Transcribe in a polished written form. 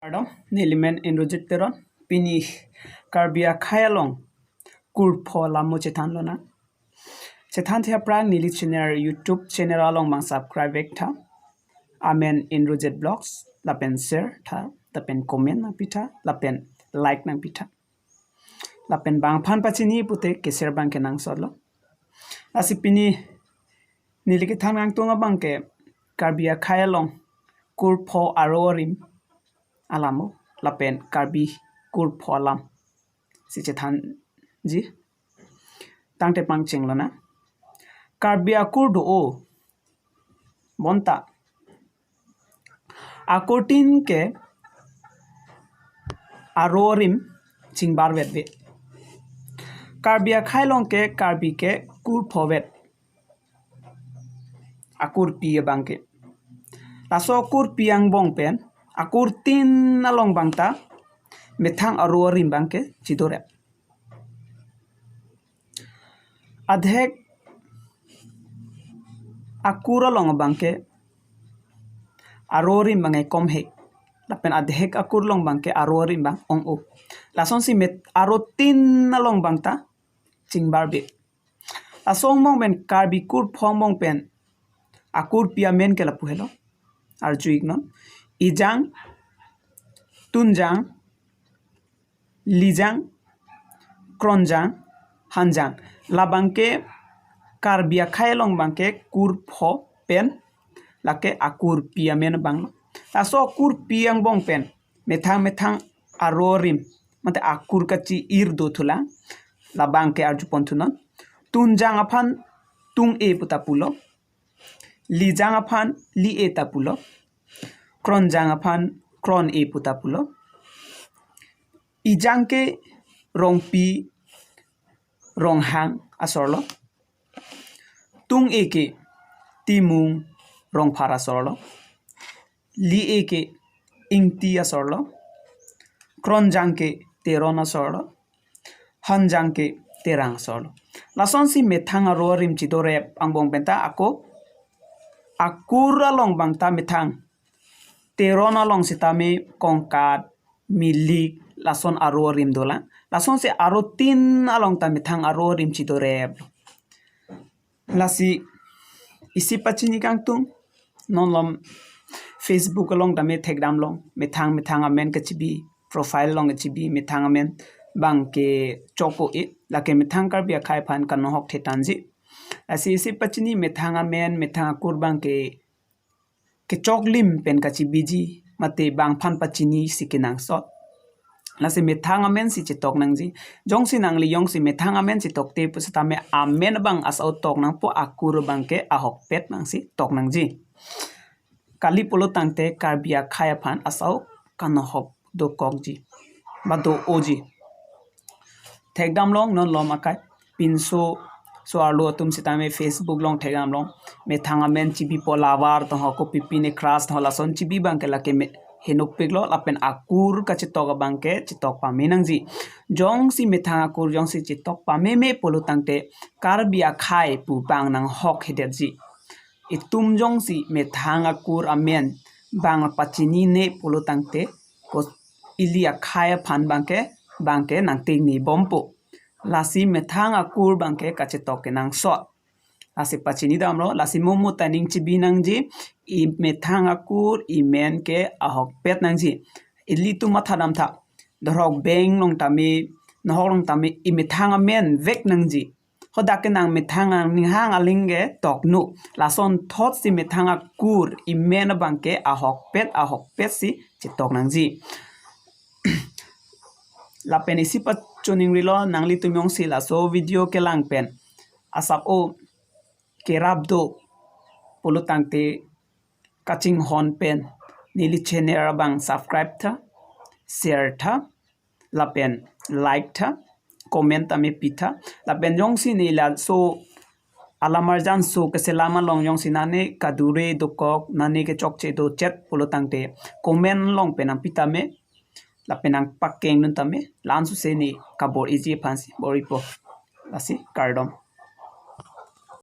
Adam nilimen inrojit peron pini karbia khayalong kurpho lamo chetan lona chetan thia prang nili channel YouTube channel along mang subscribe vek tha amen inrojit blogs lapen share tha lapen comment nang pitha lapen like nang pitha lapen bang phan pachini pute keser bang kenang solo asipini nili ke thangang tonga bangke karbia khayalong kurpho arorim alamo lapen karbi kurpho alam si chethan ji tangte pang chenglona karbi akur do o bonta akortin ke arorim chingbar vetbe karbi khailong ke karbi ke kurpho vet akur pi bangke laso kur piang bong pen akur tin along bangta methang arorim bangke chidore adhek akur along bangke arorim bangai kom he lapen adhek akur long bangke arorim bang ong o lason si met arotin along bangta chingbar be asong mong ben karbi kur phong mong pen akur pia men ke lapu helo arjuik non ijang tunjang lijang kronjang hanjang labangke karbia khailong bangke kurpho pen lake akur pia men bang taso kur piang bong pen methang arorim mate akur kachi ir do thula labangke arju pontunon tunjang aphan tung e putapulo lijang aphan li e tapulo kronjang aphan kron e putapulo ijangke rong pi rong hang asorlo tung eke timung rong phara sorlo li eke ingti asorlo kronjangke terona sorlo hanjangke terang sorlo lason si methang arorim chidore angbong benta ako akura long bangta methang terona long sitame kongkat milik lason arorim dola lason se arotin along ta methang arorim chidore lasi isi pachini kangtung non lom Facebook along dame telegram long methang amen kachibi profile long kachibi methang amen bangke choko e lake methang karbi khai phan kan hok thetanji asi isi pachini methang amen methang kurbang ke choklim pen kachibi ji mate bang phan pachini sikinang so lase methang amen si chitok nangji jongsi nangli yongsi methang amen si tokte pusatame amen bang asau tok nang po akur bangke ahok pet nangsi tok nangji kali polo tangte karbia khaya phan asau kanohok do kokji bado oji thekdam long non lom akai pinso so arlo tum sitame Facebook long thegam long methang amen chibi polawar to hoko pipine crash thola son chibi bangke lake henok peglo lapen akur ka chitok bangke chitok pamenangji jong si methang akur jong si chitok pameme polo tangte karbia khai pu bang nang hok hederji itum jong si methang akur amen bang pachini ne polo tangte ko ilia khai phan bangke nang te ni bompo lasi methang akur bangke ka chitok nang so lasi pachini damro lasi momo taning chibi nangji i methang akur i men ke ahok pet nangji ili tu mathadam tha dorok beng long tami nohok long tami i methang amen vek nangji hodak nang methang ning hang alinge tok nu lason thot si methang akur i men bangke ahok pet si chitok nangji lapen isi pachoning rilo nangli tumyong si laso video ke lang pen asap o kerabdo polo tangte kaching hon pen nili channel bang subscribe tha share tha lapen like tha comment ame pitha lapen jongsi nila so alamarjan so keselama long jongsi nane kadure dokok nane ke chokche do chat polo tangte comment long pen am pitame lapen ang pakeng nun tame lansu se ni kabor easy fancy boripo lasi kardom